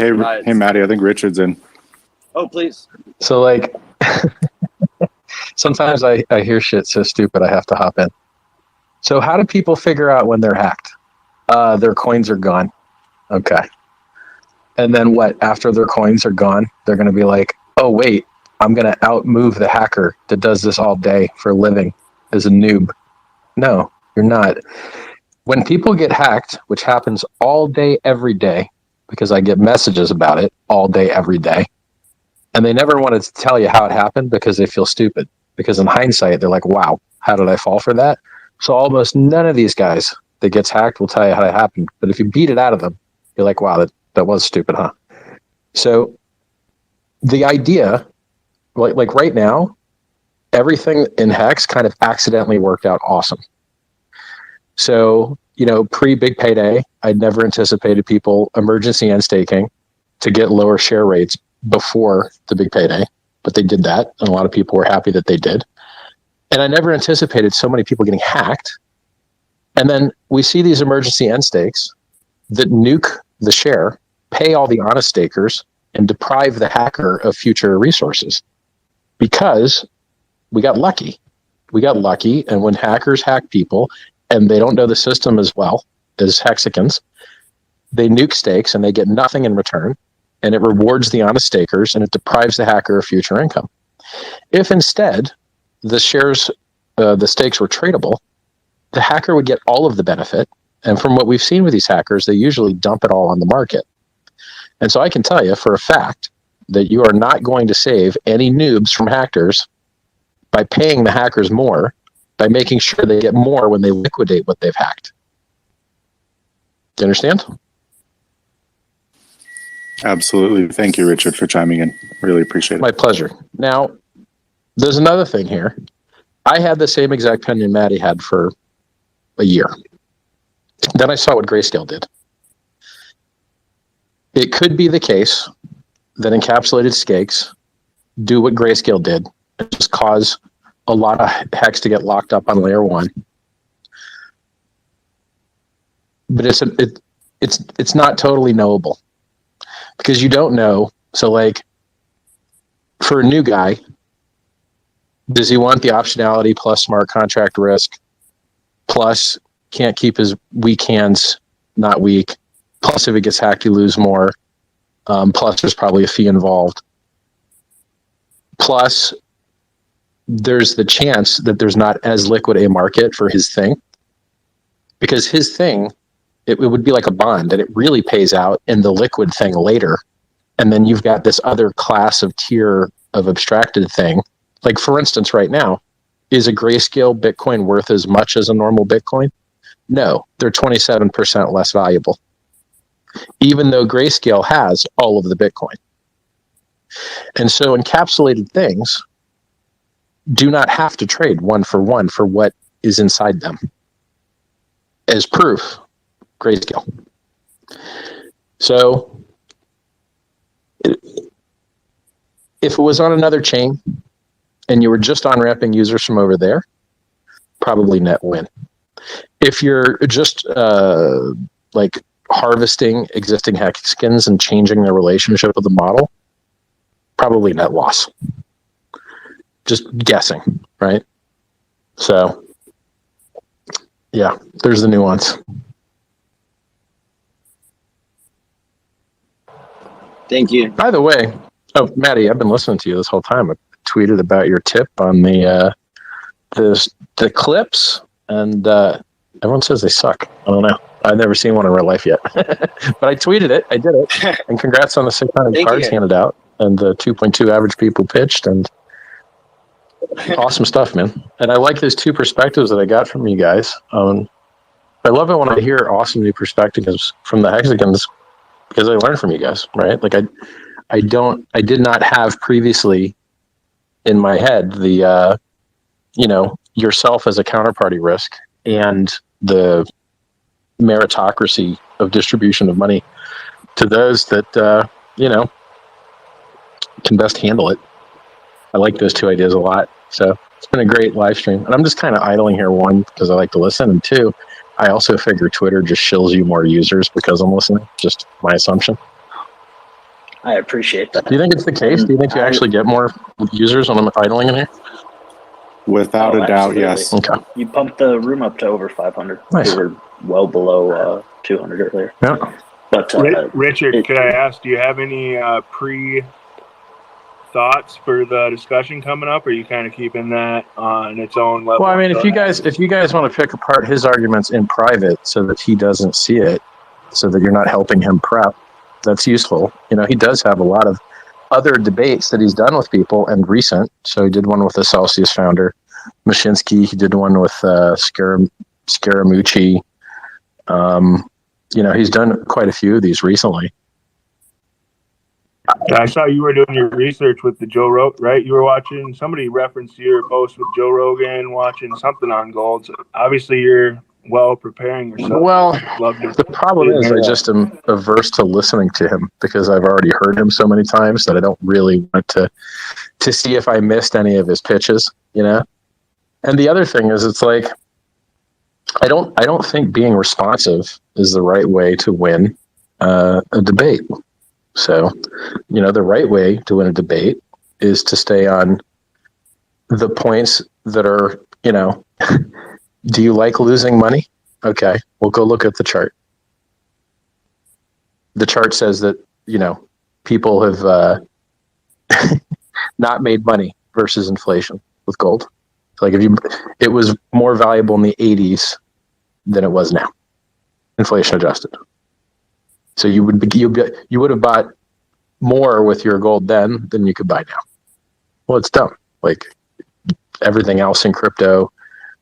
Hey, Maddie, I think Richard's in. Oh, please. So, like, sometimes I hear shit so stupid I have to hop in. So how do people figure out when they're hacked? Their coins are gone. Okay. And then what? After their coins are gone, they're going to be like, oh, wait, I'm going to outmove the hacker that does this all day for a living as a noob. No, you're not. When people get hacked, which happens all day, every day, because I get messages about it all day, every day, and they never wanted to tell you how it happened because they feel stupid. Because in hindsight, they're like, wow, how did I fall for that? So almost none of these guys that gets hacked will tell you how it happened. But if you beat it out of them, you're like, wow, that was stupid, huh? So the idea, like right now, everything in HEX kind of accidentally worked out awesome. So, pre-big payday, I'd never anticipated people emergency end staking to get lower share rates before the big payday, but they did that, and a lot of people were happy that they did. And I never anticipated so many people getting hacked. And then we see these emergency end stakes that nuke the share, pay all the honest stakers, and deprive the hacker of future resources because we got lucky. We got lucky, and when hackers hack people and they don't know the system as well as Hexicans, they nuke stakes and they get nothing in return, and it rewards the honest stakers and it deprives the hacker of future income. If instead the shares, the stakes were tradable, the hacker would get all of the benefit. And from what we've seen with these hackers, they usually dump it all on the market. And so I can tell you for a fact that you are not going to save any noobs from hackers by paying the hackers more, by making sure they get more when they liquidate what they've hacked. Do you understand? Absolutely. Thank you, Richard, for chiming in. Really appreciate it. My pleasure. Now, there's another thing here. I had the same exact opinion Maddie had for a year. Then I saw what Grayscale did. It could be the case that encapsulated stakes do what Grayscale did and just cause a lot of HEX to get locked up on layer one. But it's not totally knowable because you don't know. So like for a new guy, does he want the optionality plus smart contract risk plus can't keep his weak hands not weak, plus if it gets hacked you lose more, plus there's probably a fee involved, plus there's the chance that there's not as liquid a market for his thing, because his thing, it would be like a bond and it really pays out in the liquid thing later, and then you've got this other class of tier of abstracted thing. Like for instance, right now, is a Grayscale Bitcoin worth as much as a normal Bitcoin? No, they're 27% less valuable, even though Grayscale has all of the Bitcoin. And so encapsulated things do not have to trade one for what is inside them. As proof, Grayscale. So if it was on another chain and you were just on-ramping users from over there, probably net win. If you're just like harvesting existing Hexicans and changing their relationship with the model, probably net loss. Just guessing, right? So, yeah, there's the nuance. Thank you. By the way, Maddie, I've been listening to you this whole time. I tweeted about your tip on the clips, and everyone says they suck. I don't know. I've never seen one in real life yet, but I tweeted it. I did it, and congrats on the 600 cards handed out and the 2.2 average people pitched, and awesome stuff, man. And I like those two perspectives that I got from you guys. I love it when I hear awesome new perspectives from the Hexicans because I learned from you guys, right? Like I did not have previously in my head the yourself as a counterparty risk and the meritocracy of distribution of money to those that can best handle it. I like those two ideas a lot. So it's been a great live stream. And I'm just kind of idling here, one, because I like to listen, and two, I also figure Twitter just shills you more users because I'm listening. Just my assumption. I appreciate that. Do you think it's the case? Do you think you actually get more users when I'm idling in here? Without a doubt, absolutely. yes. Okay. You pumped the room up to over 500. Nice. We were well below 200 earlier. Yeah. But Richard, could I ask, do you have any thoughts for the discussion coming up, or are you kind of keeping that on its own level? Well, I mean, if you guys want to pick apart his arguments in private so that he doesn't see it, so that you're not helping him prep, that's useful. You know, he does have a lot of other debates that he's done with people and recent. So he did one with the Celsius founder, Mashinsky. He did one with Scaramucci. You know, he's done quite a few of these recently. I saw you were doing your research with the Joe Rogan, right? You were watching, somebody referenced your post with Joe Rogan, watching something on gold. So obviously you're well preparing yourself. Well, the problem is I just am averse to listening to him because I've already heard him so many times that I don't really want to see if I missed any of his pitches, you know? And the other thing is, it's like, I don't think being responsive is the right way to win a debate. So, you know, the right way to win a debate is to stay on the points that are, you know, do you like losing money? Okay, well, go look at the chart. The chart says that, you know, people have not made money versus inflation with gold. Like it was more valuable in the 80s than it was now, inflation adjusted. So you would have bought more with your gold then than you could buy now. Well, it's dumb. Like everything else in crypto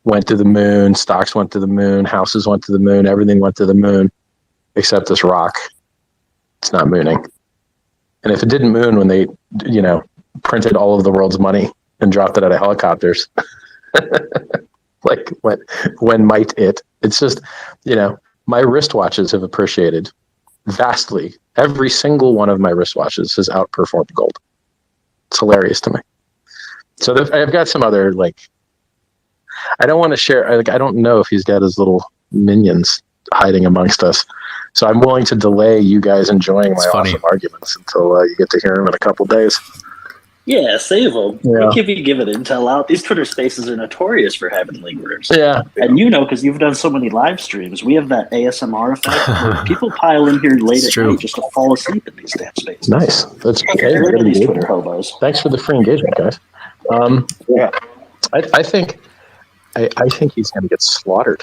went to the moon, stocks went to the moon, houses went to the moon, everything went to the moon, except this rock. It's not mooning. And if it didn't moon when they, you know, printed all of the world's money and dropped it out of helicopters, like when might it? It's just, you know, my wristwatches have appreciated vastly. Every single one of my wristwatches has outperformed gold. It's hilarious to me. So I've got some other, like, I don't want to share. I don't know if he's got his little minions hiding amongst us. So I'm willing to delay you guys enjoying my awesome arguments until you get to hear them in a couple days. Yeah, save them. Yeah. If you give it intel out, these Twitter Spaces are notorious for having lingerers. Yeah, and you know, because you've done so many live streams, we have that ASMR effect where people pile in here late at night just to fall asleep in these damn spaces. Nice. That's Get rid of these Twitter hobos. Thanks for the free engagement, guys. Yeah, I think he's going to get slaughtered,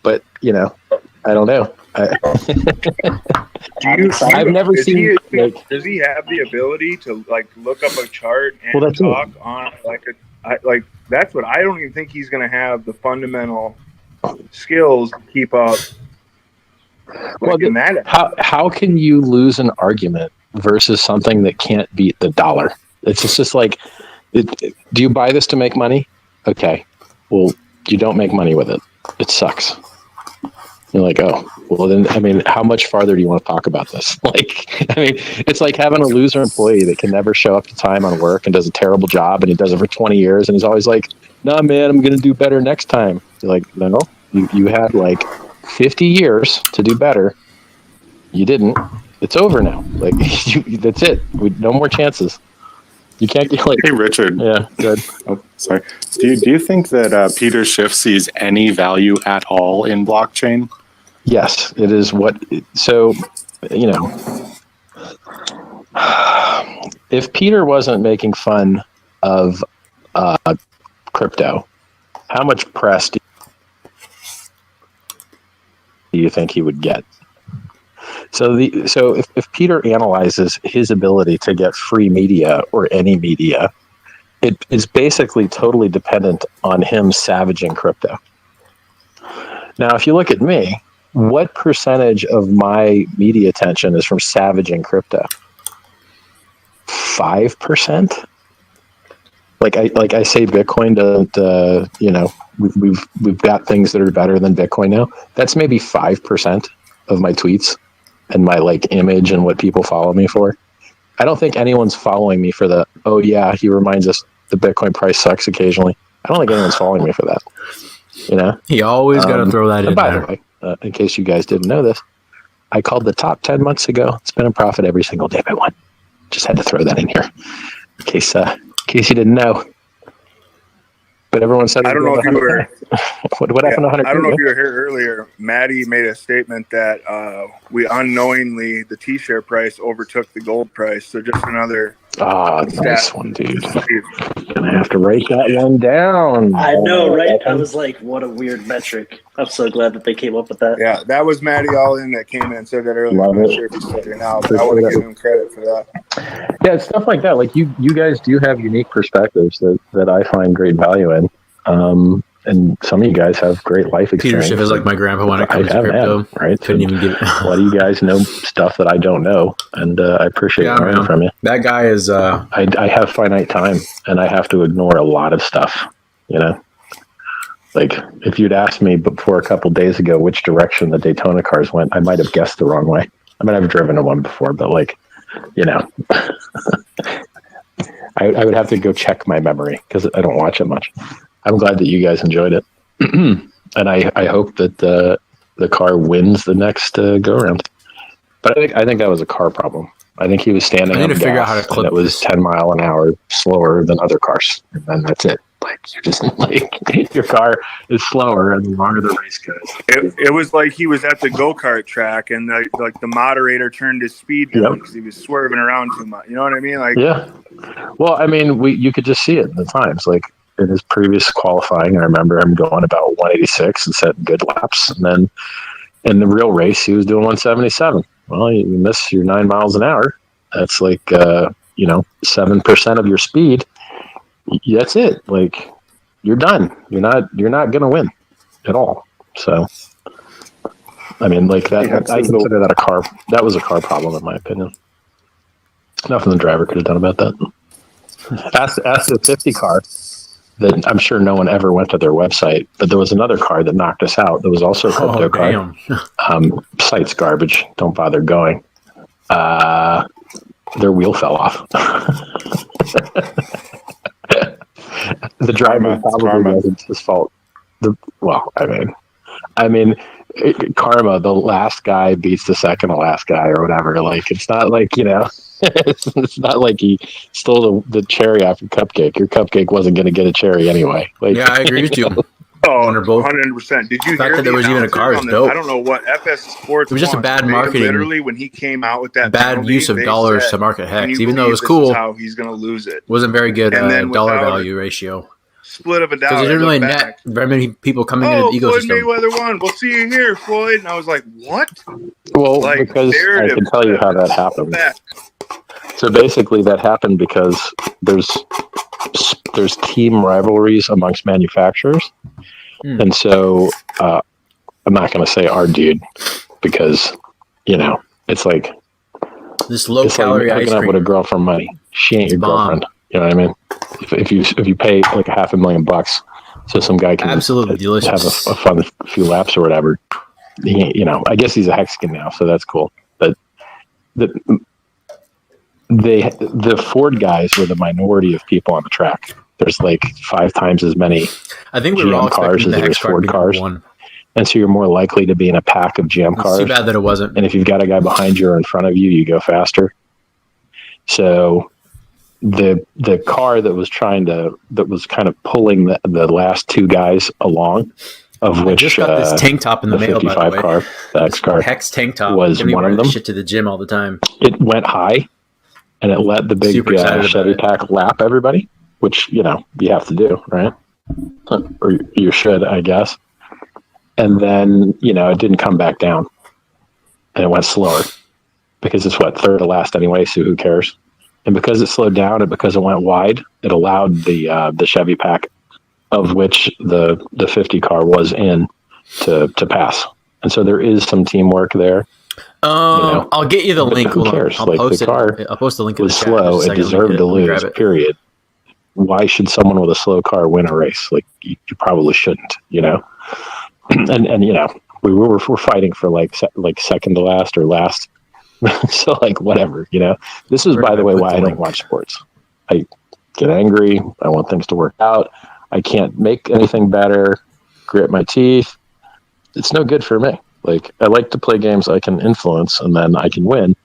but you know, I don't know. I've never seen. Does he have the ability to like look up a chart and talk on like that's what I don't even think he's going to have the fundamental skills to keep up. How can you lose an argument versus something that can't beat the dollar? It's just like, do you buy this to make money? Okay, well, you don't make money with it. It sucks. You're like, oh, well then, I mean, how much farther do you want to talk about this? Like, I mean, it's like having a loser employee that can never show up to time on work and does a terrible job, and he does it for 20 years, and he's always like, nah, man, I'm going to do better next time. You're like, no, you had like 50 years to do better. You didn't. It's over now. Like, that's it. No more chances. You can't get like. Hey, Richard. Yeah, good. Oh, sorry. Do you think that Peter Schiff sees any value at all in blockchain? Yes, it is what. So, you know, if Peter wasn't making fun of crypto, how much press do you think he would get? So if Peter analyzes his ability to get free media or any media, it is basically totally dependent on him savaging crypto. Now, if you look at me, what percentage of my media attention is from savaging crypto? 5%? Like I say, Bitcoin doesn't. You know, we've got things that are better than Bitcoin now. That's maybe 5% of my tweets and my like image and what people follow me for. I don't think anyone's following me for the, oh yeah, he reminds us the Bitcoin price sucks occasionally. I don't think anyone's following me for that. You know, you always got to throw that in by there. the way, in case you guys didn't know this, I called the top 10 months ago. It's been a profit every single day I won. Just had to throw that in here in case you didn't know. But everyone said, I don't know if you were. what happened to 100? I don't know if you were here earlier. Maddie made a statement that we unknowingly, the T-share price overtook the gold price. So just another. Nice one, dude. Gonna have to write that one down. I know, right? I was like, what a weird metric. I'm so glad that they came up with that. Yeah, that was Maddie All In that came in and said that earlier. Love I'm not it. sure if he's still here now, but I want to give him credit for that. Yeah, it's stuff like that. Like you guys do have unique perspectives that I find great value in. And some of you guys have great life experience. Peter Schiff is like my grandpa when it comes to crypto. Right? Couldn't even give it. A lot of you guys know stuff that I don't know, and I appreciate learning from you. That guy is. I have finite time, and I have to ignore a lot of stuff. You know, like if you'd asked me before a couple days ago which direction the Daytona cars went, I might have guessed the wrong way. I mean, I've driven in one before, but like, you know, I would have to go check my memory because I don't watch it much. I'm glad that you guys enjoyed it, and I hope that the car wins the next go around. But I think that was a car problem. I think he was standing on the gas, and it was 10 mile an hour slower than other cars, and that's it. Like you're just like your car is slower, and the longer the race goes. It was like he was at the go-kart track, and the moderator turned his speed down because he was swerving around too much. You know what I mean? Like, yeah. Well, I mean, you could just see it in the times, like. In his previous qualifying, I remember him going about 186 and setting good laps. And then in the real race, he was doing 177. Well, you miss your 9 miles an hour. That's like, 7% of your speed. That's it. Like you're done. You're not going to win at all. So, I mean, like that, I consider that a car. That was a car problem in my opinion. Nothing the driver could have done about that. Ask the 50 car. That I'm sure no one ever went to their website, but there was another car that knocked us out. There was also a crypto car. Site's garbage. Don't bother going. Their wheel fell off. The driver probably wasn't his fault. I mean, karma. The last guy beats the second to last guy, or whatever. Like it's not like it's not like he stole the cherry off your cupcake. Your cupcake wasn't going to get a cherry anyway. Like, yeah, I agree with you. Oh, 100%. Did you hear that there was even a car is dope. I don't know what FS Sports. It was just a bad marketing. Literally, when he came out with that bad use of dollars to market HEX, even though it was cool, how he's going to lose it. Wasn't very good dollar value ratio. Split of a dollar. Because it didn't really net very many people coming into the ecosystem. Floyd Mayweather won. We'll see you here, Floyd. And I was like, what? Well, because I can tell you how that happened. So basically, that happened because there's team rivalries amongst manufacturers, and so I'm not going to say our dude because it's like this low calorie like hooking up with a girl for money. She ain't your girlfriend. You know what I mean? If you pay like $500,000 so some guy can absolutely delicious have a fun few laps or whatever, I guess he's a Hexagon now, so that's cool. But the Ford guys were the minority of people on the track. There's like 5 times as many I think we GM were all cars as there's Ford cars. And so you're more likely to be in a pack of GM cars. It's too bad that it wasn't. And if you've got a guy behind you or in front of you, you go faster. So the car that was kind of pulling the last 2 guys along, of which I just got this tank top in the mail, 55 by the way. car, the X car, HEX tank top was one of them. Shit to the gym all the time. It went high, and it let the big Chevy pack lap everybody, which you have to do, right? Or you should, I guess. And then it didn't come back down, and it went slower because it's third to last anyway. So who cares? And because it slowed down and because it went wide, it allowed the Chevy pack, of which the 50 car was in, to pass. And so there is some teamwork there. I'll get you the link. Who cares? I'll post the car I'll post the link. Was slow. It deserved to lose. Period. Why should someone with a slow car win a race? Like you probably shouldn't. And we're fighting for like second to last or last. So whatever, this is, by the way, why I don't watch sports. I get angry. I want things to work out. I can't make anything better. Grit my teeth. It's no good for me. Like, I like to play games I can influence and then I can win.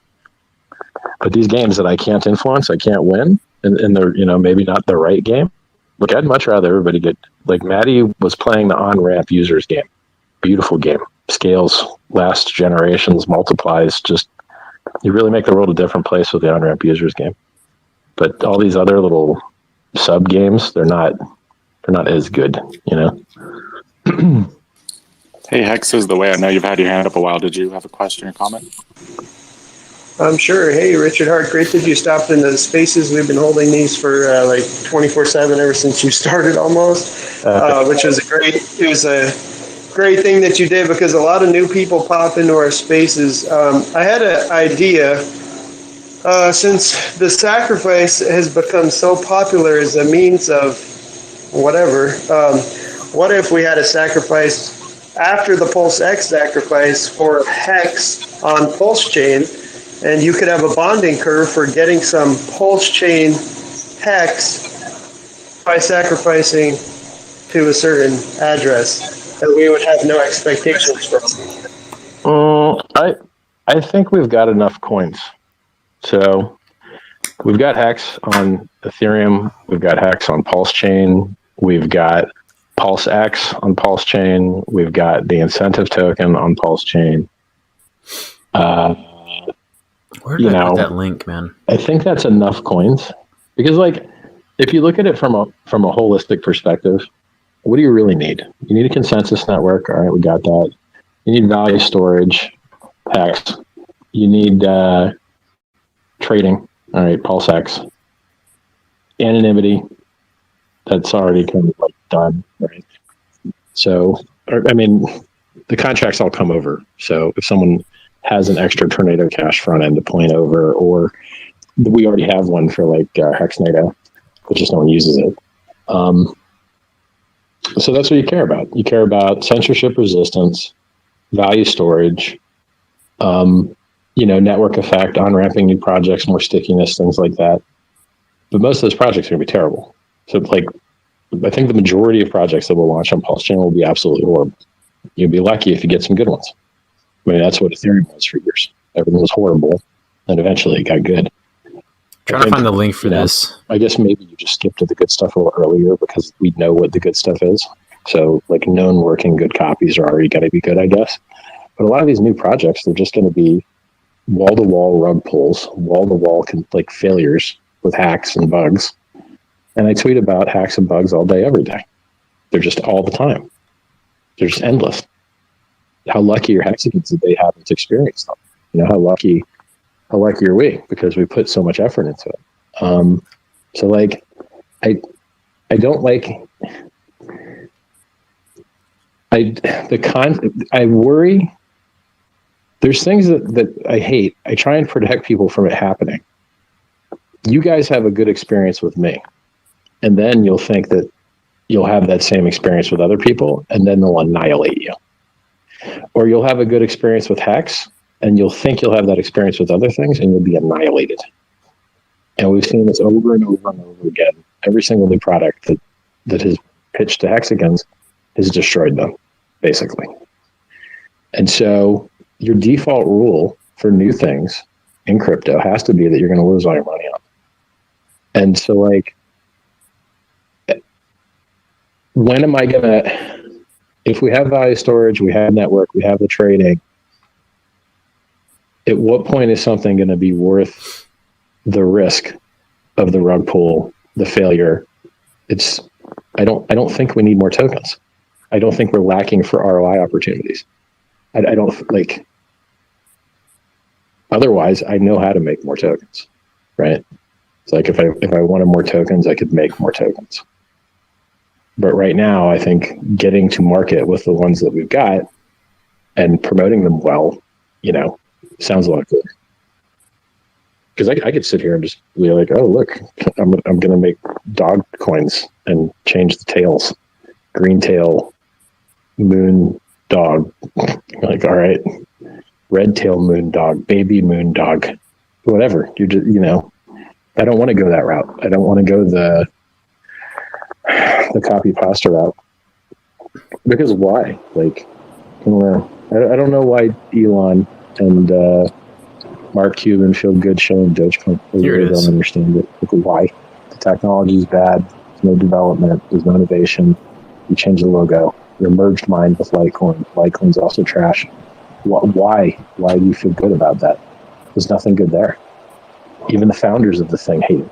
But these games that I can't influence, I can't win, and they're, maybe not the right game. Look, I'd much rather everybody get, like, Maddie was playing the on-ramp users game. Beautiful game. Scales, last generations, multiplies, just, you really make the world a different place with the on-ramp users game. But all these other little sub games, they're not as good, Hey, Hex is the way. I know you've had your hand up a while. Did you have a question or comment? I'm sure. Hey, Richard Hart, great that you stopped into the spaces. We've been holding these for like 24/7 ever since you started almost, which was it was a great thing that you did because a lot of new people pop into our spaces. I had an idea since the sacrifice has become so popular as a means of whatever. What if we had a sacrifice after the Pulse X sacrifice for HEX on Pulse Chain, and you could have a bonding curve for getting some Pulse Chain HEX by sacrificing to a certain address that we would have no expectations from. I think we've got enough coins. So we've got HEX on Ethereum. We've got HEX on Pulse Chain. We've got Pulse X on Pulse Chain. We've got the incentive token on Pulse Chain. Where did I put that link, man? I think that's enough coins because, like, if you look at it from a holistic perspective, what do you really need? You need a consensus network. All right, we got that. You need value storage, HEX. You need trading. All right, Pulse X. Anonymity. That's already kind of like done, right? So, the contracts all come over. So if someone has an extra Tornado Cash front end to point over, or we already have one for like HexNado, but just no one uses it. So that's what you care about. You care about censorship resistance, value storage, network effect, on-ramping new projects, more stickiness, things like that. But most of those projects are going to be terrible. So, like, I think the majority of projects that will launch on Pulse Chain will be absolutely horrible. You'll be lucky if you get some good ones. That's what Ethereum was for years. Everything was horrible, and eventually it got good. Trying to find the link for this. I guess maybe you just skip to the good stuff a little earlier because we know what the good stuff is. So, like, known working good copies are already going to be good, I guess. But a lot of these new projects, they're just going to be wall-to-wall rug pulls, wall-to-wall like failures with hacks and bugs. And I tweet about hacks and bugs all day, every day. They're just all the time. They're just endless. How lucky are hexagons that they haven't experienced them? How lucky are we? Because we put so much effort into it. So, like, I don't like. I worry. There's things that I hate. I try and protect people from it happening. You guys have a good experience with me, and then you'll think that you'll have that same experience with other people, and then they'll annihilate you. Or you'll have a good experience with HEX, and you'll think you'll have that experience with other things, and you'll be annihilated. And we've seen this over and over and over again. Every single new product that has pitched to hexagons has destroyed them, basically. And so your default rule for new things in crypto has to be that you're going to lose all your money on. And so, like, when am I going to, if we have value storage, we have network, we have the trading, at what point is something going to be worth the risk of the rug pull, the failure? I don't think we need more tokens. I don't think we're lacking for ROI opportunities. I don't like, otherwise I know how to make more tokens, right? It's like if I wanted more tokens, I could make more tokens. But right now, I think getting to market with the ones that we've got and promoting them well, sounds a lot good. Because I could sit here and just be like, oh, look, I'm going to make dog coins and change the tails. Green tail, moon dog. Like, all right, red tail moon dog, baby moon dog, whatever. You just, I don't want to go that route. I don't want to go the copy pasta route. Because why? Like, I don't know why Elon and Mark Cuban feel good showing Dogecoin. I really don't understand it. Like, why? The technology is bad. There's no development. There's no innovation. You change the logo. You're merged mine with Litecoin. Litecoin's also trash. Why? Why do you feel good about that? There's nothing good there. Even the founders of the thing hate it.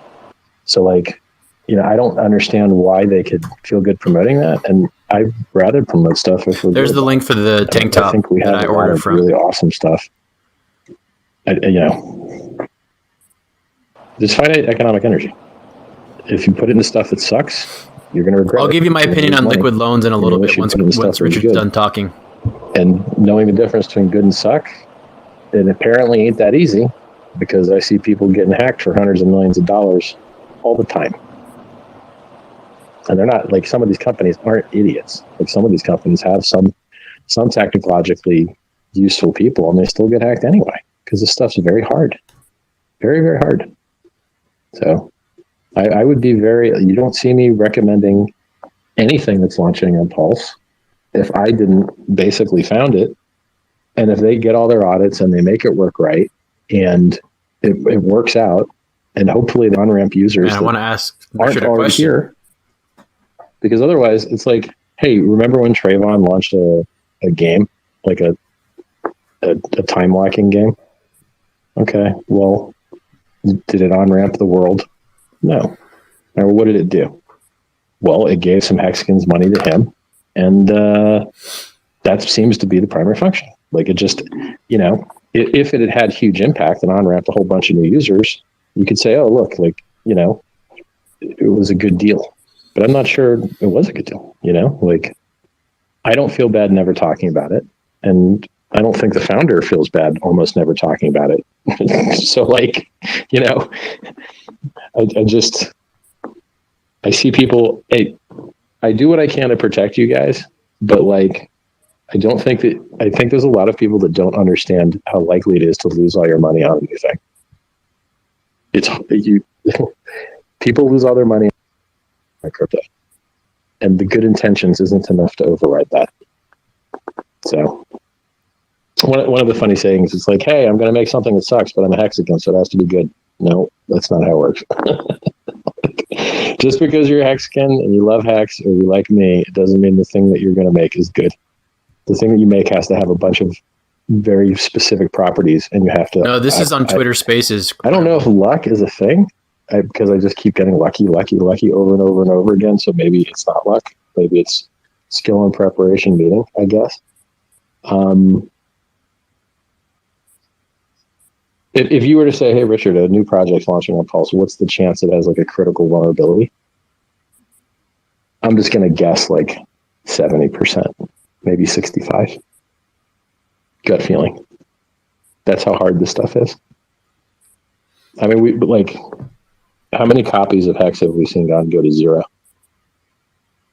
So, like, I don't understand why they could feel good promoting that. And I'd rather promote stuff if we're There's the link for the tank top I think we have that I a lot ordered of from. really awesome stuff. There's finite economic energy. If you put it into stuff that sucks, you're going to regret it. I'll give you my opinion on liquid loans in a little bit once Richard's done talking. And knowing the difference between good and suck, it apparently ain't that easy, because I see people getting hacked for hundreds of millions of dollars all the time. And they're not, like, some of these companies aren't idiots. Like, some of these companies have some technologically useful people, and they still get hacked anyway, because this stuff's very hard. Very, very hard. So I would be you don't see me recommending anything that's launching on Pulse if I didn't basically found it. And if they get all their audits and they make it work right, and it works out, and hopefully the on-ramp users I want to ask aren't Richard a already question. here. Because otherwise, it's like, hey, remember when Trayvon launched a game, like a time locking game? Okay, well, did it on-ramp the world? No. Or what did it do? Well, it gave some Hexicans money to him, and that seems to be the primary function. Like, it just, if it had huge impact and on-ramped a whole bunch of new users, you could say, oh, look, like, it was a good deal. But I'm not sure it was a good deal, Like, I don't feel bad never talking about it, and I don't think the founder feels bad almost never talking about it. So, like, I see people, I do what I can to protect you guys, but, like, I think there's a lot of people that don't understand how likely it is to lose all your money on anything. People lose all their money on crypto, and the good intentions isn't enough to override that. So one of the funny sayings is like, hey, I'm going to make something that sucks, but I'm a Hexican, so it has to be good. No, that's not how it works. Just because you're a Hexican and you love Hex, or you like me, it doesn't mean the thing that you're going to make is good. The thing that you make has to have a bunch of very specific properties, and you have to... No, this is on Twitter Spaces. I don't know if luck is a thing, because I just keep getting lucky over and over and over again, so maybe it's not luck. Maybe it's skill and preparation meeting, I guess. If you were to say, hey, Richard, a new project's launching on Pulse, what's the chance it has, like, a critical vulnerability? I'm just going to guess, like, 70%, maybe 65. Gut feeling. That's how hard this stuff is. I mean, how many copies of Hex have we seen go to zero?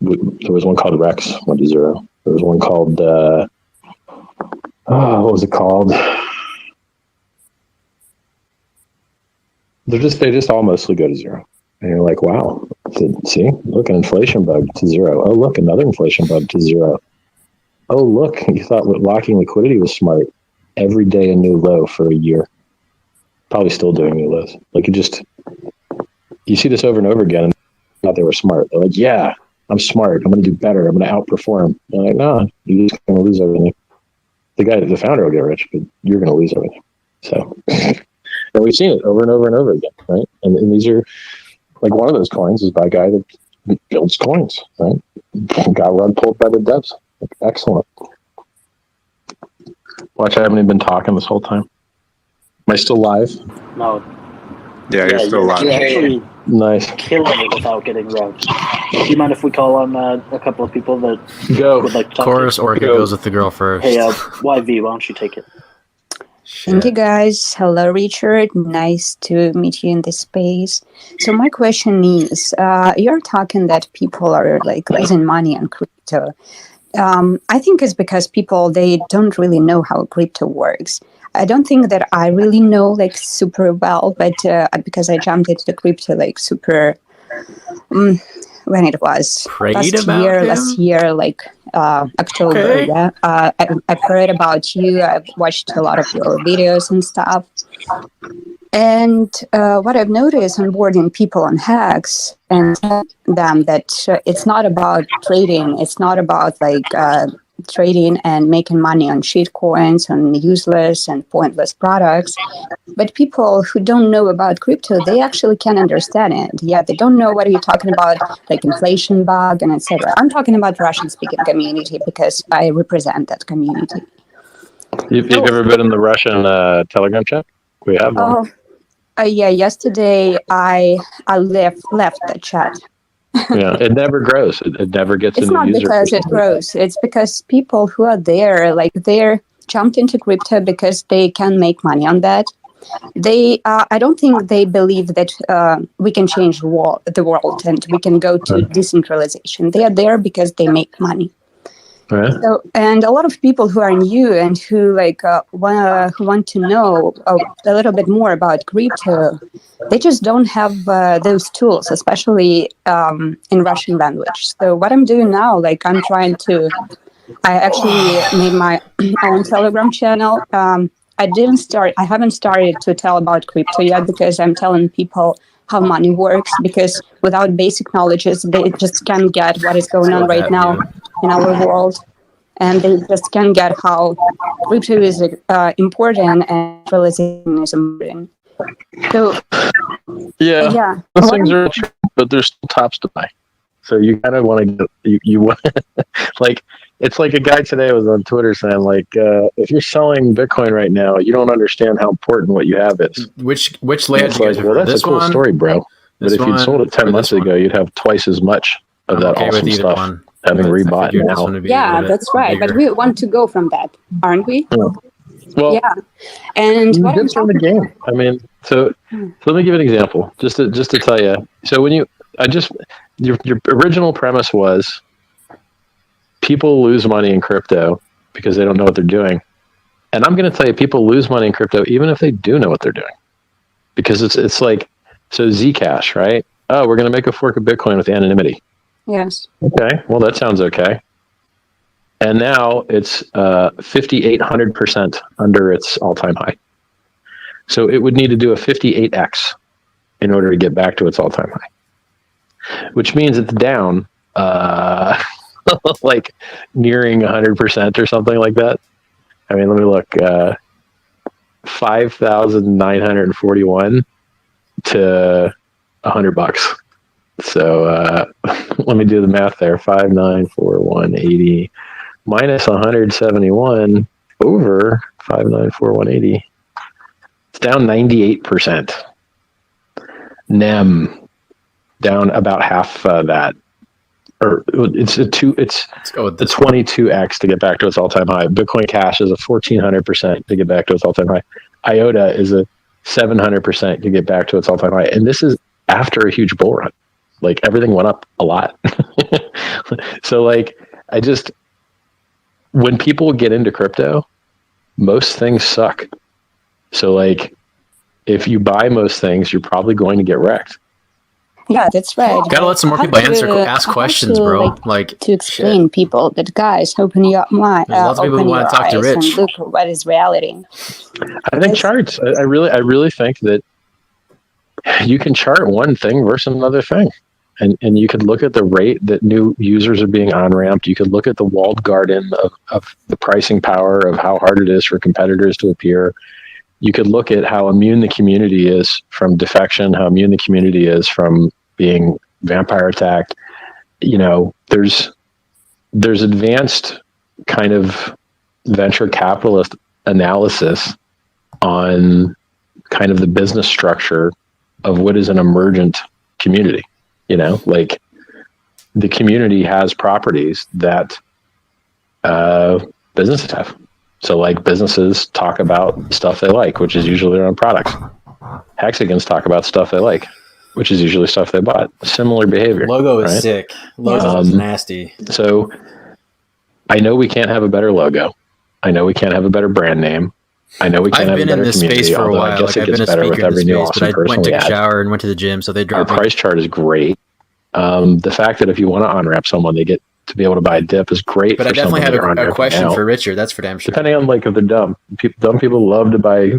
There was one called Rex, went to zero. There was one called, what was it called? They just all mostly go to zero. And you're like, wow, see, look, an inflation bug to zero. Oh, look, another inflation bug to zero. Oh, look, you thought locking liquidity was smart. Every day a new low for a year. Probably still doing new lows. Like, you see this over and over again, and thought they were smart. They're like, yeah, I'm smart. I'm going to do better. I'm going to outperform. They're like, no, you're just going to lose everything. The founder will get rich, but you're going to lose everything. So... And we've seen it over and over and over again, right? And these are, like, one of those coins is by a guy that builds coins, right? Got rug pulled by the devs. Like, excellent. Watch, I haven't even been talking this whole time. Am I still live? No. Yeah, you're still live. You're actually Nice. killing it without getting rugged. Do you mind if we call on a couple of people that would like to talk Chorus Orca goes with the girl first. Hey, YV, why don't you take it? Thank you, guys. Hello, Richard. Nice to meet you in this space. So my question is, you're talking that people are, like, losing money on crypto. I think it's because people, they don't really know how crypto works. I don't think that I really know, like, super well, but because I jumped into the crypto, like, super when it was Prayed about last year, like October. Okay. Yeah, I've heard about you. I've watched a lot of your videos and stuff. And what I've noticed onboarding people on HEX and telling them that it's not about trading. It's not about like trading and making money on shit coins, on useless and pointless products. But people who don't know about crypto, they actually can understand it. Yeah, they don't know what you're talking about, like inflation bug and etc. I'm talking about Russian-speaking community because I represent that community. You've ever been in the Russian Telegram chat? We have one. Yeah, yesterday I left the chat. Yeah, it never grows. It never gets It's a new not user. because it grows. It's because people who are there, like they're jumped into crypto because they can make money on that. They, I don't think they believe that we can change the world and we can go to decentralization. They are there because they make money. Right. So, and a lot of people who are new and who like who want to know a little bit more about crypto, they just don't have those tools, especially in Russian language. So what I'm doing now, like I actually made my own Telegram channel. I haven't started to tell about crypto yet because I'm telling people how money works, because without basic knowledge, they just can't get what is going on right now in our world. And they just can't get how crypto is important and realization is important. So, yeah. Those things are true, but there's still tops to buy. So you kind of want to get, you want, like, it's like a guy today was on Twitter saying, like, if you're selling Bitcoin right now, you don't understand how important what you have is. Which layout do you guys well, that's this a cool one, story, bro. But if you'd sold it 10 months ago, you'd have twice as much of that awesome stuff one. having rebought now. Yeah, that's right. But we want to go from that, aren't we? Yeah. Well, yeah. And what I'm from the game. I mean, so let me give an example, just to tell you. So when your original premise was people lose money in crypto because they don't know what they're doing. And I'm going to tell you, people lose money in crypto even if they do know what they're doing. Because it's like, so Zcash, right? Oh, we're going to make a fork of Bitcoin with anonymity. Yes. Okay, well, that sounds okay. And now it's 5,800% under its all-time high. So it would need to do a 58x in order to get back to its all-time high, which means it's down like nearing 100% or something like that. I mean, let me look. 5,941 to $100. So let me do the math there. 5,941.80 minus 171 over 5,941.80. It's down 98%. NEM down about half that. Or it's the 22x to get back to its all-time high. Bitcoin Cash is a 1,400% to get back to its all-time high. IOTA is a 700% to get back to its all-time high. And this is after a huge bull run. Like everything went up a lot. So like, when people get into crypto, most things suck. So like, if you buy most things, you're probably going to get wrecked. Yeah, that's right. Gotta let some more people ask questions, bro. Like to explain people that, guys, open your mind. There's lots of people who want to talk to Rich. And look what is reality. I think charts. I really think that you can chart one thing versus another thing, and you could look at the rate that new users are being on ramped. You could look at the walled garden of the pricing power of how hard it is for competitors to appear. You could look at how immune the community is from defection, how immune the community is from being vampire attacked. You know, there's advanced kind of venture capitalist analysis on kind of the business structure of what is an emergent community. You know, like the community has properties that businesses have. So like businesses talk about stuff they like, which is usually their own products. Hexagons talk about stuff they like, which is usually stuff they bought. Similar behavior. Logo is sick. Logo is nasty. So I know we can't have a better logo. I know we can't have a better brand name. I know we can't have a better community. I've been in this space for a while. Like I've been a speaker in this space, but I went, took a shower, and went to the gym. So they dropped our price chart is great. The fact that if you want to on-ramp someone, they get to be able to buy a dip is great. But I definitely have a question for Richard. That's for damn sure. Depending on like if they're dumb. Dumb people love to buy,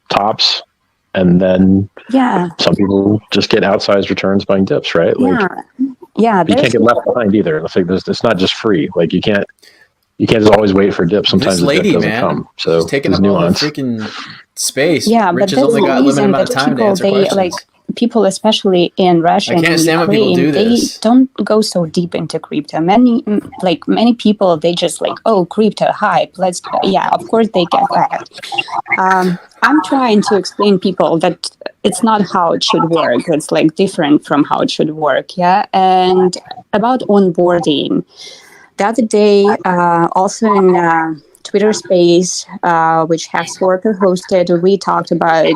tops, and then some people just get outsized returns buying dips, right? Like, yeah. You can't get left behind either. It's like it's not just free. Like you can't just always wait for dips. Sometimes the dip doesn't come. So she's taking up all the freaking space. Yeah, Rich but has that's only got a limited amount of time to answer questions. People, especially in Russia, I can't stand when people do this. They don't go so deep into crypto. Many people, they just like, oh, crypto hype. Of course they get that. I'm trying to explain people that it's not how it should work. It's like different from how it should work. Yeah, and about onboarding. The other day, also in Twitter space, which HEX Orca hosted, we talked about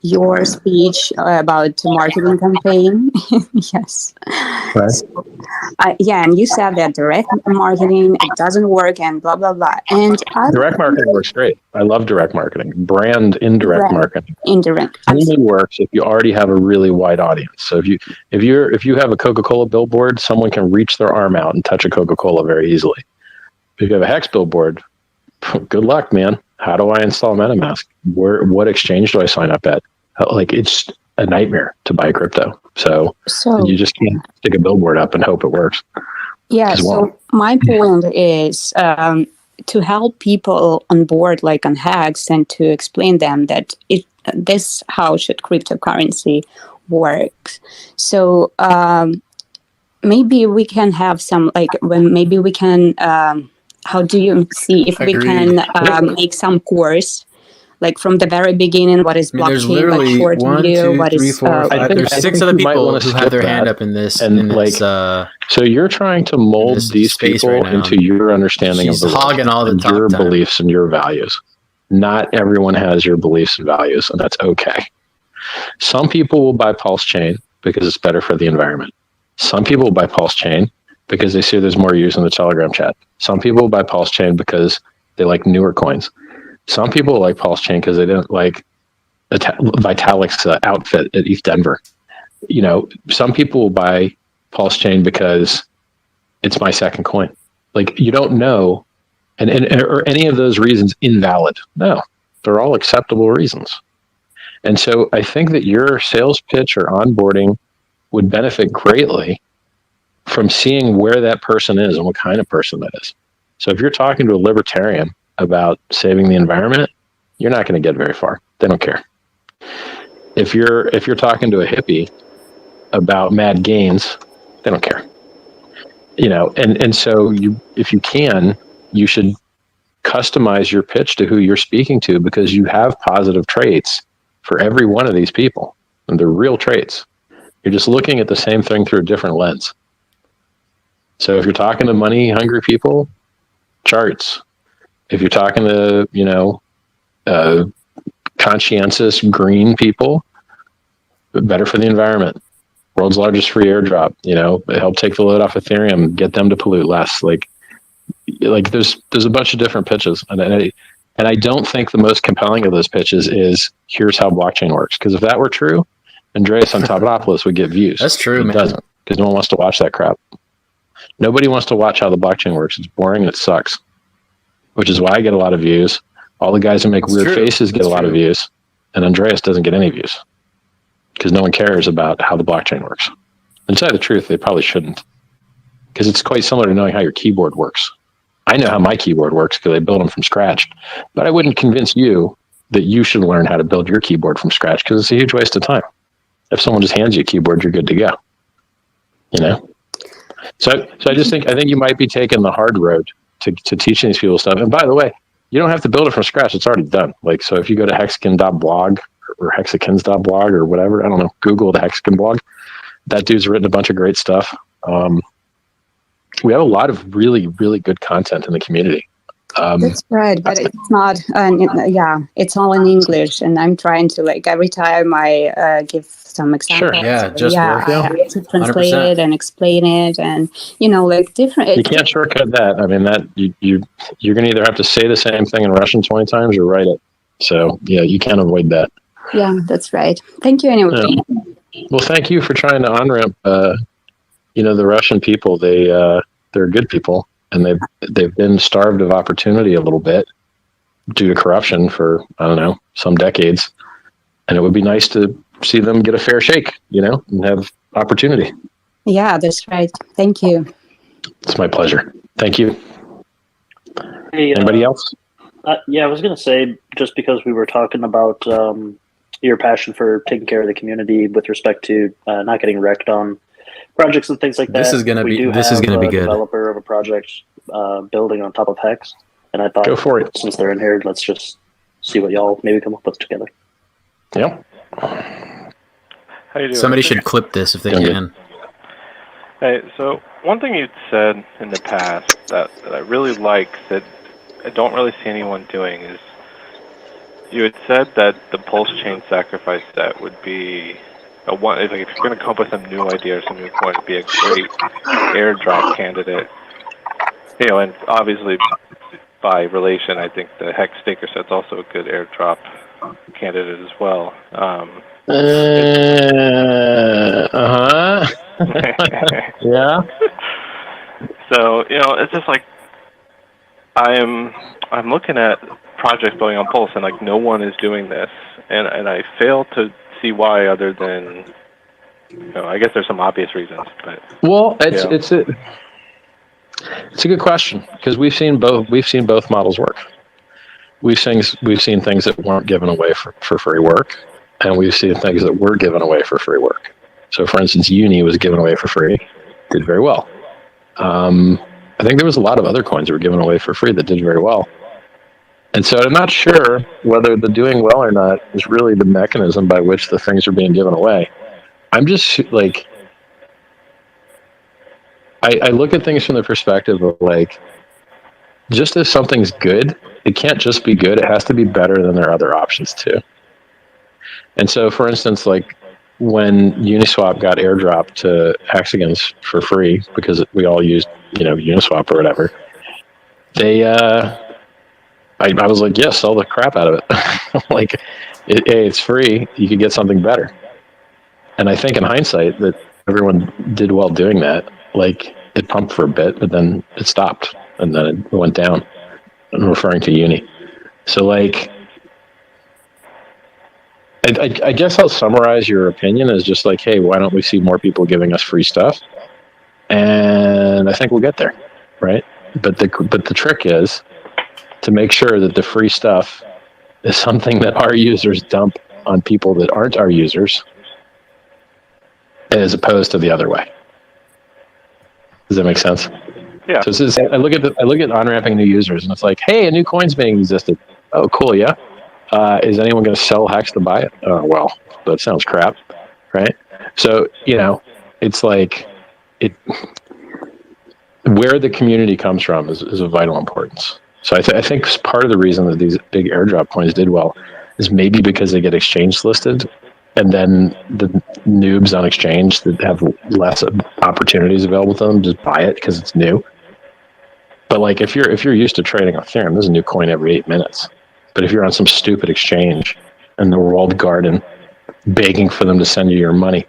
your speech about marketing campaign. Yes. Right. And you said that direct marketing, it doesn't work and blah, blah, blah. And direct marketing works great. I love direct marketing. Indirect marketing. Indirect. Only works if you already have a really wide audience. So if you have a Coca-Cola billboard, someone can reach their arm out and touch a Coca-Cola very easily. If you have a HEX billboard, good luck, man. How do I install MetaMask? What exchange do I sign up at? Like, it's a nightmare to buy crypto. So you just can't stick a billboard up and hope it works. Yeah. So my point is to help people on board, like on HEX, and to explain them that this how should cryptocurrency work. So maybe we can have some maybe we can. How do you see if we can make some course, like from the very beginning, what is blockchain, there's literally short video, what is 4, 5, there's 6 other people who have their hand up in this. So you're trying to mold these people right into your understanding of the world, hogging all the and your beliefs and your values. Not everyone has your beliefs and values, and that's okay. Some people will buy Pulse Chain because it's better for the environment. Some people will buy Pulse Chain because they see there's more use in the Telegram chat. Some people buy Pulse Chain because they like newer coins. Some people like Pulse Chain because they didn't like Vitalik's outfit at ETH Denver. Some people will buy Pulse Chain because it's my second coin. Like, you don't know, and are any of those reasons invalid? No, they're all acceptable reasons. And so I think that your sales pitch or onboarding would benefit greatly from seeing where that person is and what kind of person that is. So if you're talking to a libertarian about saving the environment, you're not going to get very far. They don't care. If you're talking to a hippie about mad gains, they don't care. And so if you can, you should customize your pitch to who you're speaking to, because you have positive traits for every one of these people, and they're real traits. You're just looking at the same thing through a different lens. So if you're talking to money hungry people, charts. If you're talking to, conscientious green people, better for the environment. World's largest free airdrop, help take the load off Ethereum, get them to pollute less. Like there's a bunch of different pitches. And I don't think the most compelling of those pitches is here's how blockchain works. Because if that were true, Andreas Antonopoulos would get views. That's true, man. It doesn't, because no one wants to watch that crap. Nobody wants to watch how the blockchain works. It's boring and it sucks, which is why I get a lot of views. All the guys who make weird faces get a lot of views, and Andreas doesn't get any views because no one cares about how the blockchain works. And to tell you the truth, they probably shouldn't, because it's quite similar to knowing how your keyboard works. I know how my keyboard works because I built them from scratch, but I wouldn't convince you that you should learn how to build your keyboard from scratch, because it's a huge waste of time. If someone just hands you a keyboard, you're good to go. So I think you might be taking the hard road to teaching these people stuff. And by the way, you don't have to build it from scratch. It's already done. Like, so if you go to hexagon.blog or hexakins.blog or whatever, I don't know, Google the Hexagon blog, that dude's written a bunch of great stuff. We have a lot of really, really good content in the community. That's right, but it's not. It's all in English, and I'm trying to every time I give some examples. Sure, yeah, I have to translate 100%. It and explain it, and different. You can't shortcut that. I mean, that you're going to either have to say the same thing in Russian 20 times or write it. So yeah, you can't avoid that. Yeah, that's right. Thank you anyway. Well, thank you for trying to on-ramp. The Russian people, they're good people, and they've been starved of opportunity a little bit due to corruption for, I don't know, some decades. And it would be nice to see them get a fair shake, and have opportunity. Yeah, that's right. Thank you. It's my pleasure. Thank you. Hey, anybody else? Yeah, I was going to say, just because we were talking about your passion for taking care of the community with respect to not getting wrecked on projects and things like that. This is gonna be good. Developer of a project building on top of HEX, and I thought, go for it. Since they're in here, let's just see what y'all maybe come up with together. Yep. How you doing? Somebody should clip this if they can. Hey, so one thing you said in the past that I really like that I don't really see anyone doing is you had said that the pulse chain sacrifice set would be if you're going to come up with some new idea or some new coin, it'd be a great airdrop candidate. And obviously by relation, I think the HEX staker set's also a good airdrop candidate as well. Yeah. So it's just like I'm looking at projects going on Pulse, and like no one is doing this, and I fail to see why, other than I guess there's some obvious reasons, but it's a good question, because we've seen both models work. We've seen things that weren't given away for free work, and we've seen things that were given away for free work. So, for instance, Uni was given away for free, did very well. I think there was a lot of other coins that were given away for free that did very well. And so I'm not sure whether the doing well or not is really the mechanism by which the things are being given away. I'm just like, I look at things from the perspective of like, just if something's good, it can't just be good. It has to be better than their other options too. And so, for instance, like when Uniswap got airdropped to Hexagons for free because we all used, Uniswap or whatever, I was like, yes, sell the crap out of it. Like, it's free. You could get something better. And I think in hindsight that everyone did well doing that. Like, it pumped for a bit, but then it stopped, and then it went down. I'm referring to Uni. So, like, I guess I'll summarize your opinion as just like, hey, why don't we see more people giving us free stuff? And I think we'll get there, right? But the trick is to make sure that the free stuff is something that our users dump on people that aren't our users, as opposed to the other way. Does that make sense? Yeah. So I look at on-ramping new users, and it's like, hey, a new coin's being existed. Oh, cool, yeah. Is anyone going to sell HEX to buy it? Oh, well, that sounds crap, right? So, it's like where the community comes from is of vital importance. So I think part of the reason that these big airdrop coins did well is maybe because they get exchange listed, and then the noobs on exchange that have less opportunities available to them just buy it because it's new. But like if you're used to trading on Ethereum, there's a new coin every 8 minutes. But if you're on some stupid exchange in the walled garden begging for them to send you your money,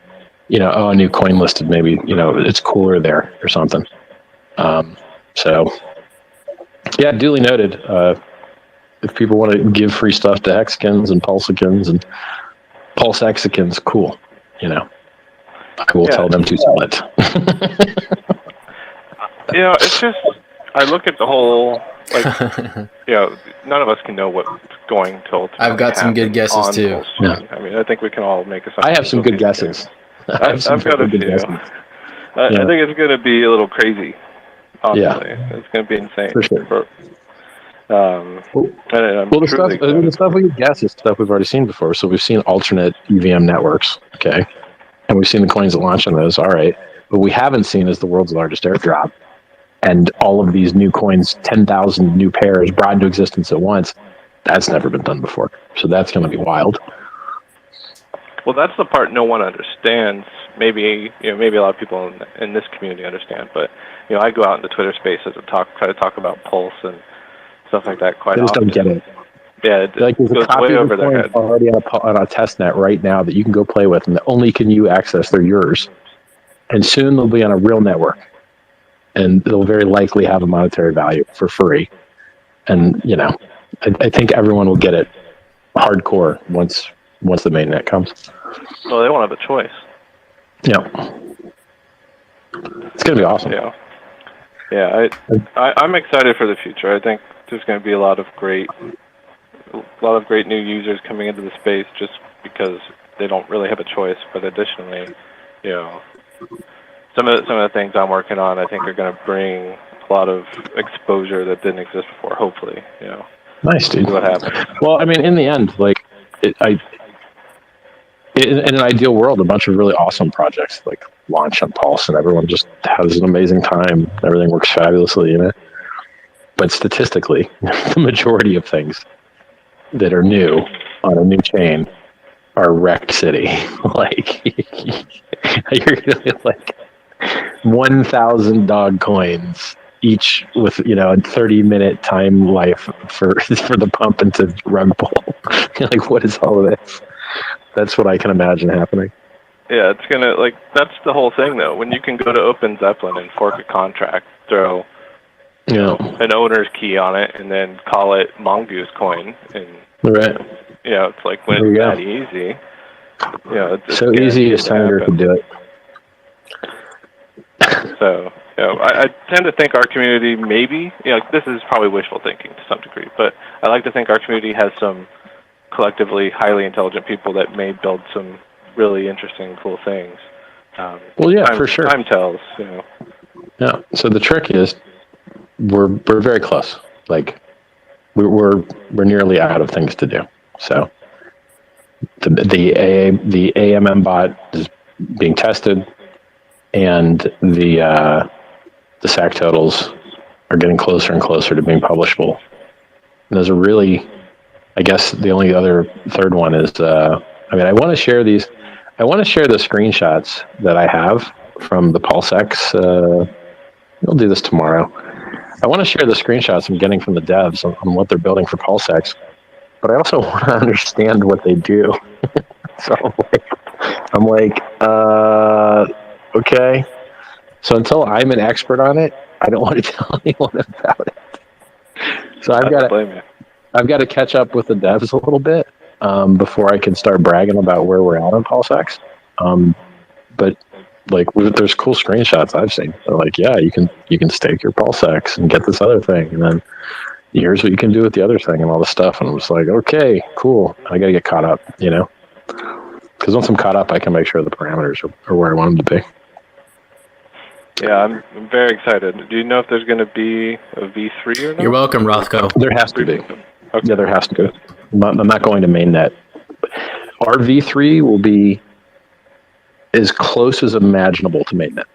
a new coin listed, maybe, it's cooler there or something. So, yeah, duly noted. If people want to give free stuff to Hexicans and Pulsicans and Pulse Hexicans, cool. I will tell them to sell it. It's just, I look at the whole, none of us can know what's going to I've got some good guesses too. Yeah. I mean, I think we can all make assumptions. I have some good guesses. I've got a few. I think it's going to be a little crazy. Honestly, it's going to be insane. For sure. The stuff we guess is stuff we've already seen before. So we've seen alternate EVM networks, okay, and we've seen the coins that launch on those. All right, but we haven't seen is the world's largest airdrop, and all of these new coins, 10,000 new pairs brought into existence at once. That's never been done before. So that's going to be wild. Well, that's the part no one understands. Maybe a lot of people in this community understand, but I go out into Twitter Spaces and try to talk about Pulse and stuff like that quite often. They just don't get it. Yeah, it Like there's a goes copy way of over the their coin head. already on a test net right now that you can go play with, and only can you access. They're yours, and soon they'll be on a real network, and they'll very likely have a monetary value for free. And I think everyone will get it hardcore once the mainnet comes. Well, they won't have a choice. Yeah, it's gonna be awesome. Yeah. I'm excited for the future. I think there's going to be a lot of great new users coming into the space just because they don't really have a choice. But additionally, some of the things I'm working on, I think, are going to bring a lot of exposure that didn't exist before. Hopefully, Nice, dude. See what happens. Well, I mean, in the end, like, in an ideal world, a bunch of really awesome projects like launch on Pulse, and everyone just has an amazing time. Everything works fabulously, But statistically, the majority of things that are new on a new chain are wrecked city. Like, you're gonna get like 1,000 dog coins each with a 30-minute time life for the pump into rug pull. Like, what is all of this? That's what I can imagine happening. Yeah, it's gonna that's the whole thing though. When you can go to Open Zeppelin and fork a contract, throw an owner's key on it, and then call it Mongoose coin, and right. It's like when it's that easy. It's so easy as Tiger could do it. So, I tend to think our community maybe, this is probably wishful thinking to some degree, but I like to think our community has some collectively highly intelligent people that may build some really interesting, cool things. For sure. Time tells, Yeah. So the trick is, we're very close. Like, we're nearly out of things to do. So the AMM bot is being tested, and the SAC totals are getting closer and closer to being publishable. And those are really, I guess, the only other third one is, I want to share these. I want to share the screenshots that I have from the PulseX. We'll do this tomorrow. I want to share the screenshots I'm getting from the devs on what they're building for PulseX, but I also want to understand what they do. So I'm like, okay. So until I'm an expert on it, I don't want to tell anyone about it. So I've got to catch up with the devs a little bit before I can start bragging about where we're at on PulseX. But like, there's cool screenshots I've seen. They're like, yeah, you can stake your PulseX and get this other thing, and then here's what you can do with the other thing and all this stuff. And I'm just like, okay, cool. I got to get caught up, because once I'm caught up, I can make sure the parameters are where I want them to be. Yeah, I'm very excited. Do you know if there's going to be a V3 or not? You're welcome, Rothko. There has to be. Okay. Yeah, there has to be. I'm not going to mainnet. Our V3 will be as close as imaginable to mainnet.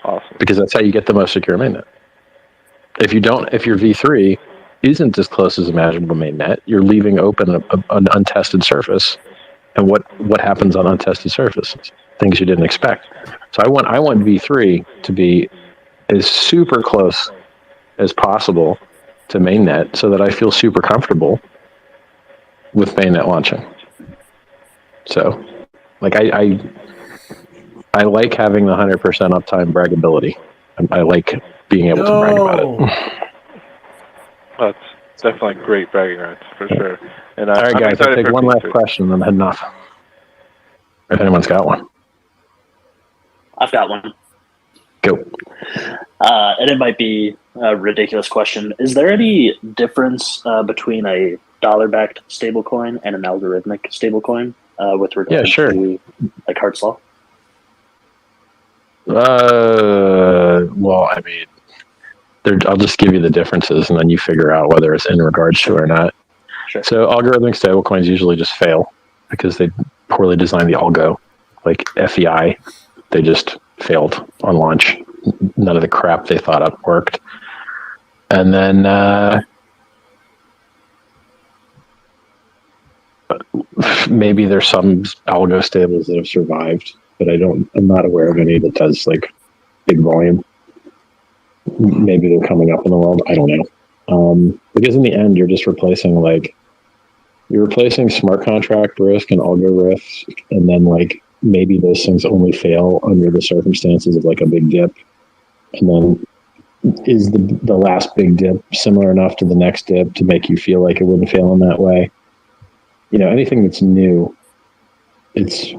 Awesome. Because that's how you get the most secure mainnet. If your V3 isn't as close as imaginable to mainnet, you're leaving open an untested surface. And what happens on untested surfaces? Things you didn't expect. So I want V3 to be as super close as possible to mainnet, so that I feel super comfortable with mainnet launching. So, like, I like having the 100% uptime braggability. I like being able to brag about it. That's definitely great bragging rights, for sure. And all right, guys, I'll take one last question and I'm heading off. If anyone's got one. I've got one. Go. And it might be a ridiculous question. Is there any difference between a dollar-backed stablecoin and an algorithmic stablecoin with regard to like Hart's Law? Well, I mean, I'll just give you the differences, and then you figure out whether it's in regards to or not. Sure. So algorithmic stablecoins usually just fail because they poorly designed the algo. Like FEI, they just failed on launch. None of the crap they thought up worked. And then maybe there's some algo stables that have survived, but I'm not aware of any that does like big volume. Maybe they're coming up in the world. I don't know. Because in the end, you're just replacing like You're replacing smart contract risk and algo risk, and then like maybe those things only fail under the circumstances of like a big dip. And then is the last big dip similar enough to the next dip to make you feel like it wouldn't fail in that way? You know, anything that's new, it's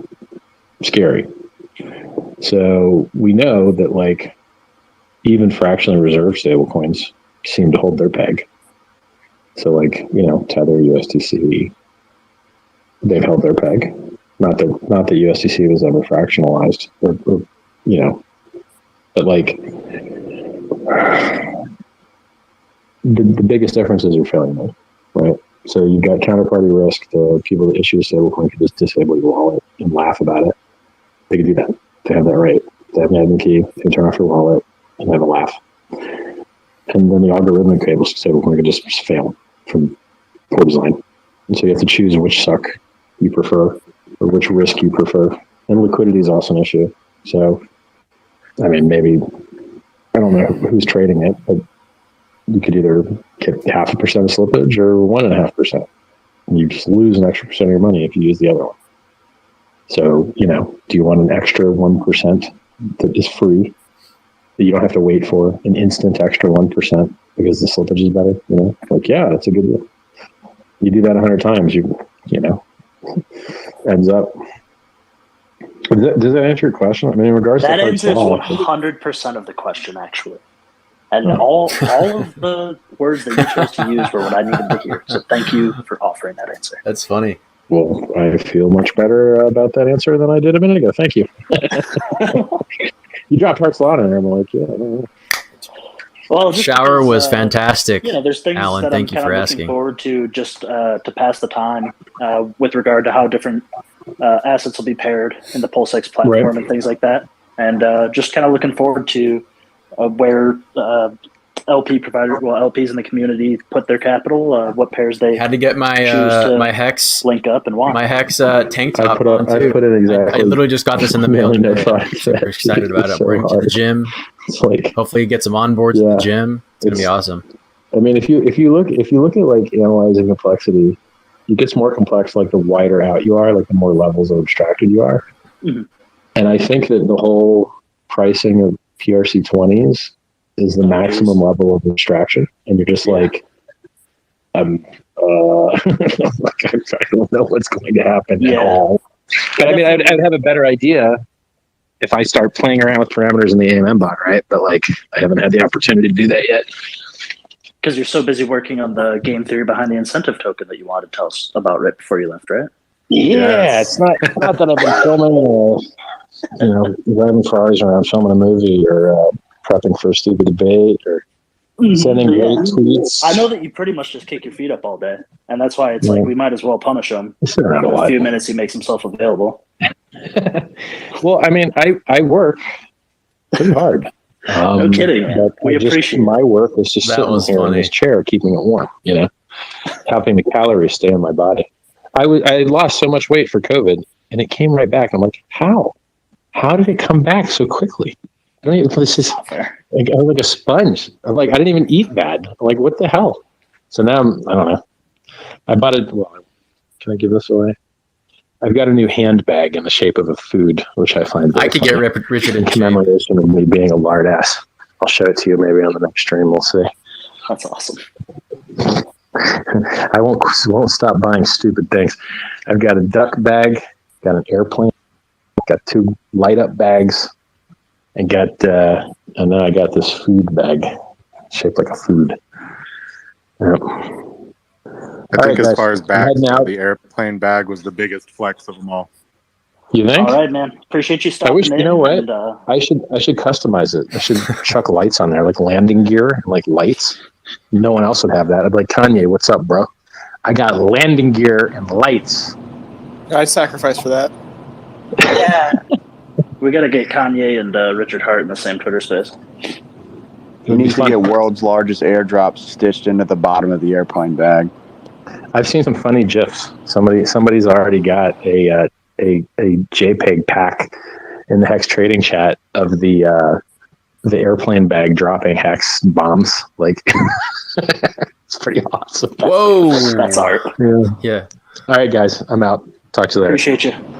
scary. So we know that like even fractionally reserved stablecoins seem to hold their peg. So like, you know, Tether, USDC, they've held their peg. Not that USDC was ever fractionalized or you know, but like the biggest difference is your failing mode, right? So you've got counterparty risk. The people that issue a stablecoin can just disable your wallet and laugh about it. They can do that. They have that right. They have an admin key. They can turn off your wallet and have a laugh. And then the algorithmic stablecoin can just fail from poor design. And so you have to choose which suck you prefer or which risk you prefer. And liquidity is also an issue. So, I mean, maybe, I don't know who's trading it, but you could either get 0.5% of slippage or 1.5%. And you just lose an extra percent of your money if you use the other one. So, you know, do you want an extra 1% that is free that you don't have to wait for, an instant extra 1% because the slippage is better? You know, like, yeah, that's a good deal. You do that 100 times, you know, ends up. Does that answer your question? I mean, in regards that to answers 100% of the question, actually. And all of the words that you chose to use were what I needed to hear. So thank you for offering that answer. That's funny. Well, I feel much better about that answer than I did a minute ago. Thank you. You dropped Hearts a lot in there. I'm like, yeah. Well, shower was fantastic. You know, there's things Alan, that thank I'm you for kind of asking. looking forward to just to pass the time with regard to how different assets will be paired in the PulseX platform and things like that. And just kind of looking forward to where LPs in the community put their capital, what pairs they had to get my my HEX link up and why. My HEX tank top on too. I put it exactly. I literally just got this in the mail today. I'm super excited about it. I'm wearing to the gym. It's like, hopefully get some onboards to the gym. It's gonna be awesome. I mean, if you look at like analyzing complexity, it gets more complex like the wider out you are, like the more levels of abstracted you are. Mm-hmm. And I think that the whole pricing of PRC20s is the maximum level of abstraction, and you're just like, like, I don't know what's going to happen at all. But I mean, I'd have a better idea if I start playing around with parameters in the AMM bot, right? But like, I haven't had the opportunity to do that yet. Because you're so busy working on the game theory behind the incentive token that you wanted to tell us about right before you left, right? Yeah, it's not that I've been filming, driving cars around filming a movie or prepping for a stupid debate or sending great tweets. I know that you pretty much just kick your feet up all day, and that's why it's like we might as well punish him. In a few minutes, he makes himself available. Well, I mean, I work pretty hard. No kidding, man. We appreciate my work is just sitting here in this chair, keeping it warm. You know, helping the calories stay in my body. I lost so much weight for COVID, and it came right back. I'm like, how? How did it come back so quickly? This is like I'm like a sponge. I'm like, I didn't even eat bad. I'm like, what the hell? So now I don't know. I bought it. Well, can I give this away? I've got a new handbag in the shape of a food, which I find I could get Richard in commemoration of me being a lard ass. I'll show it to you maybe on the next stream. We'll see. That's awesome. I won't stop buying stupid things. I've got a duck bag, got an airplane, got 2 light up bags, and and then I got this food bag shaped like a food. Yep. I think as far as bags, the airplane bag was the biggest flex of them all. You think? All right, man. Appreciate you stopping. I wish, in. you know what? And, I should customize it. I should chuck lights on there, like landing gear, and like lights. No one else would have that. I'd be like, Kanye, what's up, bro? I got landing gear and lights. I'd sacrifice for that. Yeah. We got to get Kanye and Richard Hart in the same Twitter space. He needs to get world's largest airdrops stitched into the bottom of the airplane bag. I've seen some funny GIFs. Somebody's already got a JPEG pack in the HEX trading chat of the the airplane bag dropping hex bombs. Like, it's pretty awesome. Whoa. That's art. Yeah. Yeah. All right, guys, I'm out. Talk to you later. Appreciate you.